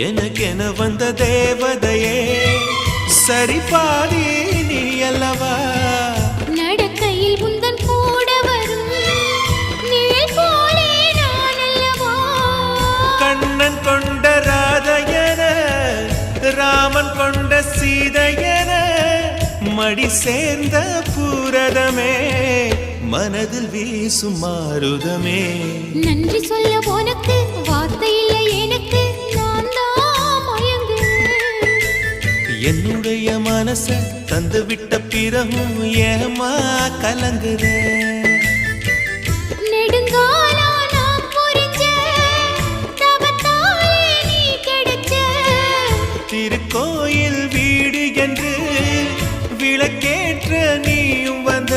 எனக்கென வந்த தேவதையே சரிபாதி நீ அல்லவா நடக்கையில் முந்தன் கூட வரும் நிழல் போலே நான் அல்லவா கண்ணன் கொண்ட ராதையன ராமன் கொண்ட சீதையன மடி சேர்ந்த பூரதமே மனதில் வீசும் மாருதமே நன்றி சொல்ல உனக்கு வார்த்தை இல்லை எனக்கு நான் தான் மயங்குறேன் என்னுடைய மனச தந்து விட்ட பிறகும் ஏமா கலங்குற நெடுங்காலா நான் புரிஞ்ச தவத்தாலே நீ கிடைச்ச திருக்கோயில் வீடு என்று விளக்கேற்ற நீயும் வந்த